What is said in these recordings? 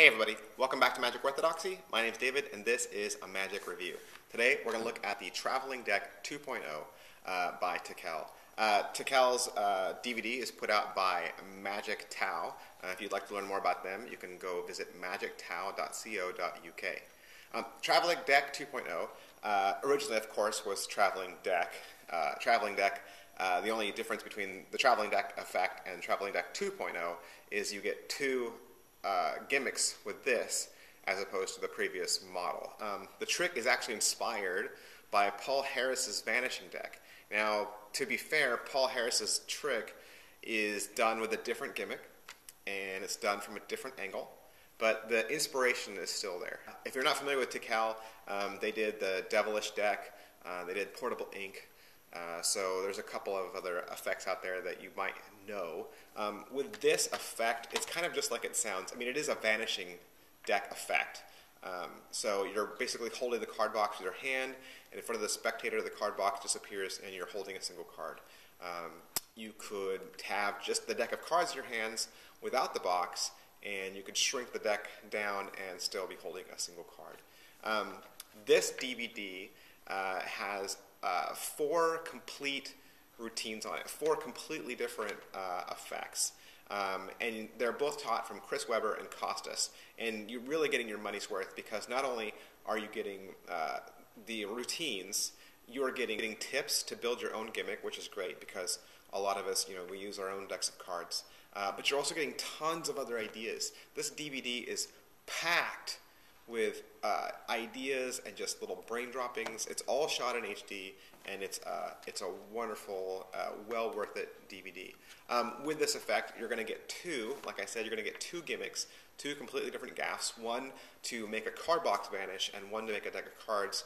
Hey everybody, welcome back to Magic Orthodoxy. My name is David and this is a Magic Review. Today we're going to look at the Traveling Deck 2.0 by TAKEL. TAKEL's DVD is put out by Magic Tau. If you'd like to learn more about them, you can go visit magictau.co.uk. Traveling Deck 2.0 originally, of course, was Traveling Deck. The only difference between the Traveling Deck effect and Traveling Deck 2.0 is you get two gimmicks with this as opposed to the previous model. The trick is actually inspired by Paul Harris's Vanishing deck. Now, to be fair, Paul Harris's trick is done with a different gimmick and it's done from a different angle, but the inspiration is still there. If you're not familiar with TAKEL, they did the Devilish deck, they did Portable Ink, so there's a couple of other effects out there that you might know. With this effect, it's kind of just like it sounds. I mean, it is a vanishing deck effect. So you're basically holding the card box with your hand, and in front of the spectator, the card box disappears, and you're holding a single card. You could have just the deck of cards in your hands without the box, and you could shrink the deck down and still be holding a single card. This DVD has 4 complete routines on it, 4 completely different effects. And they're both taught from Chris Webber and Costas. And you're really getting your money's worth because not only are you getting the routines, you're getting tips to build your own gimmick, which is great because a lot of us, we use our own decks of cards. But you're also getting tons of other ideas. This DVD is packed with ideas and just little brain droppings. It's all shot in HD, and it's a wonderful, well worth it DVD. With this effect, you're going to get 2, like I said, you're going to get 2 gimmicks, 2 completely different gaffs, one to make a card box vanish and one to make a deck of cards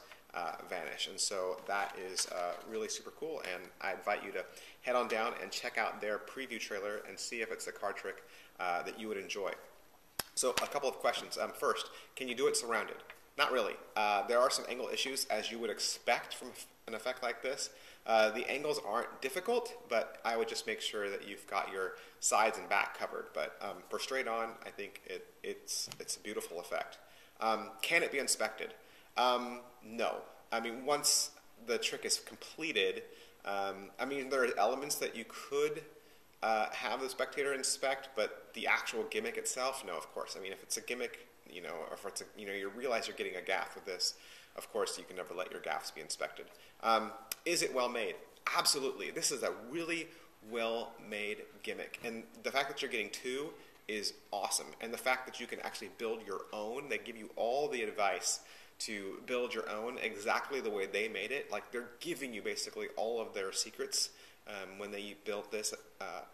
vanish. And so that is really super cool, and I invite you to head on down and check out their preview trailer and see if it's a card trick that you would enjoy. So a couple of questions. First, can you do it surrounded? Not really. There are some angle issues as you would expect from an effect like this. The angles aren't difficult, but I would just make sure that you've got your sides and back covered. But for straight on, I think it's a beautiful effect. Can it be inspected? No. I mean, once the trick is completed, there are elements that you could have the spectator inspect, but the actual gimmick itself, no, of course. I mean, if it's a gimmick, or if it's you realize you're getting a gaff with this, of course, you can never let your gaffs be inspected. Is it well made? Absolutely. This is a really well made gimmick, and the fact that you're getting 2 is awesome. And the fact that you can actually build your own, they give you all the advice to build your own exactly the way they made it. Like, they're giving you basically all of their secrets when they built this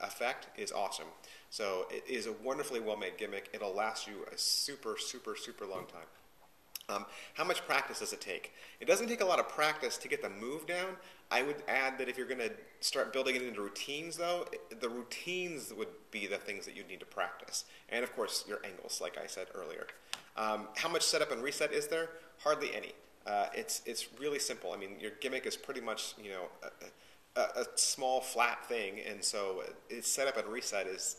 effect is awesome. So it is a wonderfully well-made gimmick. It'll last you a super, super, super long time. How much practice does it take? It doesn't take a lot of practice to get the move down. I would add that if you're going to start building it into routines, though, the routines would be the things that you need to practice. And, of course, your angles, like I said earlier. How much setup and reset is there? Hardly any. It's really simple. I mean, your gimmick is pretty much, a small flat thing, and so its setup and reset is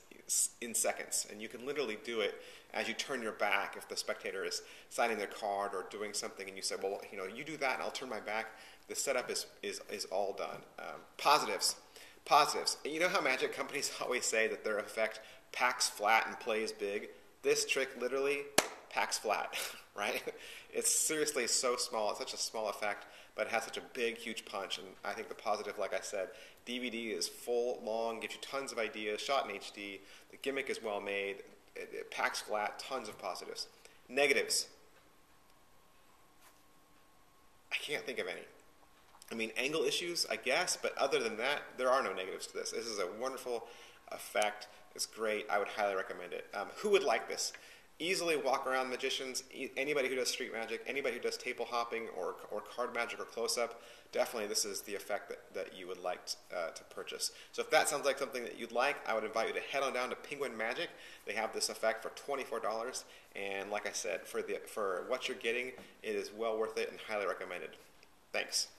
in seconds, and you can literally do it as you turn your back. If the spectator is signing their card or doing something and you say, well, you do that and I'll turn my back, the setup is all done. Positives. You know how magic companies always say that their effect packs flat and plays big? This trick literally packs flat, right? It's seriously so small. It's such a small effect, but it has such a big, huge punch. And I think the positive, like I said, DVD is full, long, gives you tons of ideas, shot in HD. The gimmick is well made. It packs flat, tons of positives. Negatives. I can't think of any. I mean, angle issues, I guess, but other than that, there are no negatives to this. This is a wonderful effect. It's great. I would highly recommend it. Who would like this? Easily walk around magicians, anybody who does street magic, anybody who does table hopping or card magic or close-up, definitely this is the effect that you would like to purchase. So if that sounds like something that you'd like, I would invite you to head on down to Penguin Magic. They have this effect for $24, and like I said, for what you're getting, it is well worth it and highly recommended. Thanks.